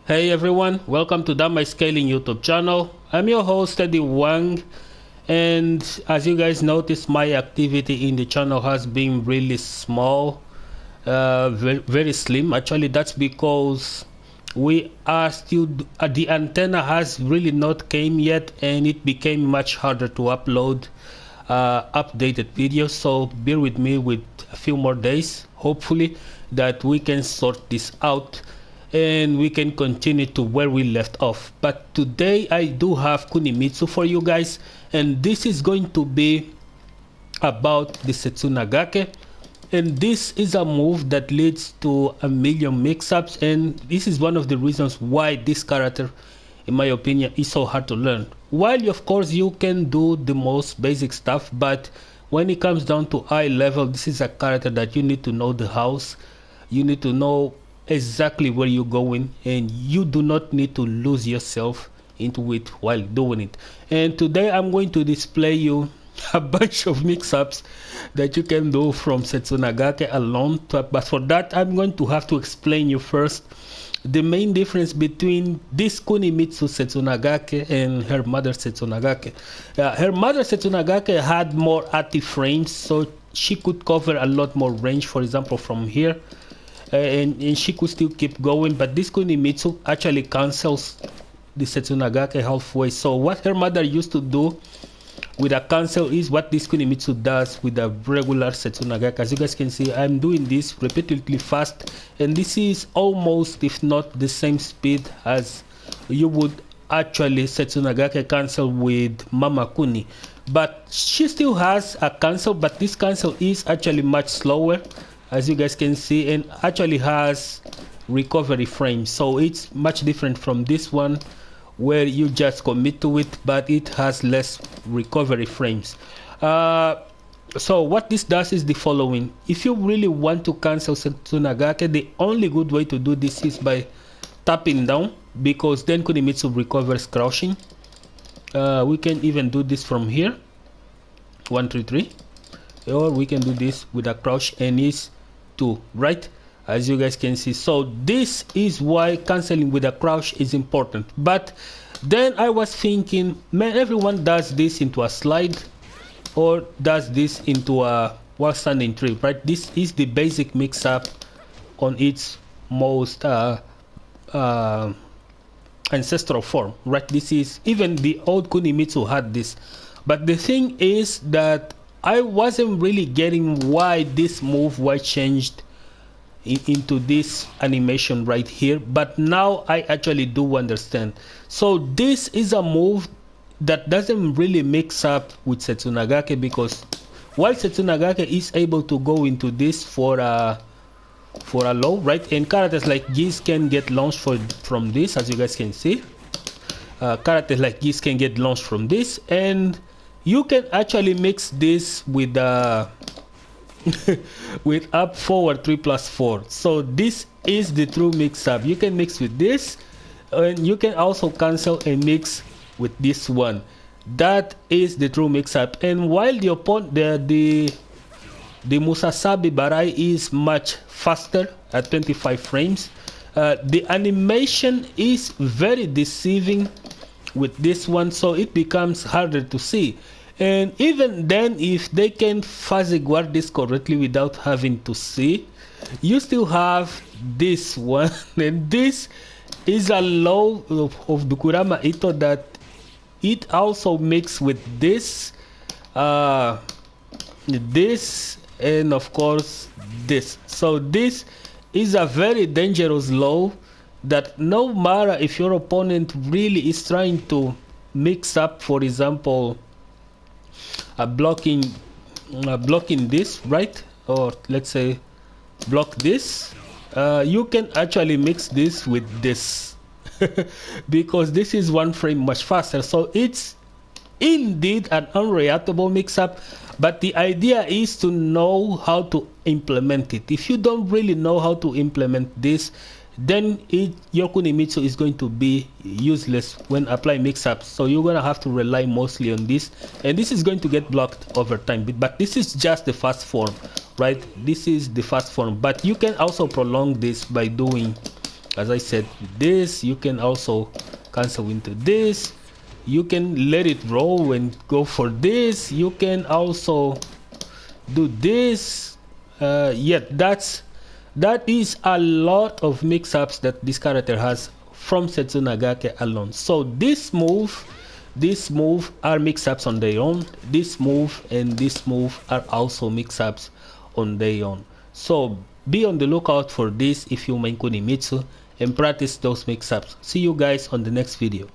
Hey everyone, welcome to My Scaling YouTube channel. I'm your host Eddie Wang, and as you guys notice, my activity in the channel has been really small, very slim. Actually, that's because we are still the antenna has really not came yet, and it became much harder to upload updated videos. So bear with me with a few more days, hopefully that we can sort this out and we can continue to where we left off. But today I do have Kunimitsu for you guys, and this is going to be about the Setsunagake, and this is a move that leads to a million mix-ups, and this is one of the reasons why this character, in my opinion, is so hard to learn. While of course you can do the most basic stuff, but when it comes down to eye level, this is a character that you need to know the house, you need to know exactly where you're going, and you do not need to lose yourself into it while doing it. And today I'm going to display you a bunch of mix-ups that you can do from Setsunagake alone, but for that I'm going to have to explain you first the main difference between this Kunimitsu Setsunagake and her mother Setsunagake. Her mother Setsunagake had more active frames, so she could cover a lot more range, for example from here, and she could still keep going, but this Kunimitsu actually cancels the Setsunagake halfway. So what her mother used to do with a cancel is what this Kunimitsu does with a regular Setsunagake. As you guys can see, I'm doing this repeatedly fast, and this is almost, if not the same speed as you would actually Setsunagake cancel with Mama Kuni. But she still has a cancel, but this cancel is actually much slower, as you guys can see, and actually has recovery frames. So it's much different from this one where you just commit to it, but it has less recovery frames. So what this does is the following. If you really want to cancel Setsunagake, the only good way to do this is by tapping down, because then Kunimitsu recovers crouching. We can even do this from here, 1 3 3, or we can do this with a crouch, and is 2, right, as you guys can see. So this is why canceling with a crouch is important. But then I was thinking, man, everyone does this into a slide or does this into a while standing tree, right? This is the basic mix-up on its most ancestral form, right? This is, even the old Kunimitsu had this. But the thing is that I wasn't really getting why this move was changed into this animation right here, but now I actually do understand. So this is a move that doesn't really mix up with Setsunagake, because while Setsunagake is able to go into this for a low, right, and characters like Giz can get launched from this, as you guys can see. Characters like Giz can get launched from this, and you can actually mix this with with up forward 3+4. So this is the true mix-up. You can mix with this, and you can also cancel and mix with this one. That is the true mix-up. And while the Musasabi Barai is much faster at 25 frames, the animation is very deceiving with this one, so it becomes harder to see. And even then, if they can fuzzy guard this correctly without having to see, you still have this one. And this is a low of the Kurama Ito that it also mixed with this, this, and of course this. So this is a very dangerous low that no matter if your opponent really is trying to mix up, for example, blocking this, right, or let's say block this, you can actually mix this with this because this is 1 frame much faster. So it's indeed an unreactable mix-up, but the idea is to know how to implement it. If you don't really know how to implement this, then your Kunimitsu is going to be useless when applying mix-ups. So you're gonna have to rely mostly on this, and this is going to get blocked over time. But this is just the fast form, right? This is the fast form, but you can also prolong this by doing As I said, with this you can also cancel into this. You can let it roll and go for this. You can also do this. That is a lot of mix-ups that this character has from Setsunagake alone. So this move are mix-ups on their own. This move and this move are also mix-ups on their own. So be on the lookout for this if you main Kunimitsu and practice those mix-ups. See you guys on the next video.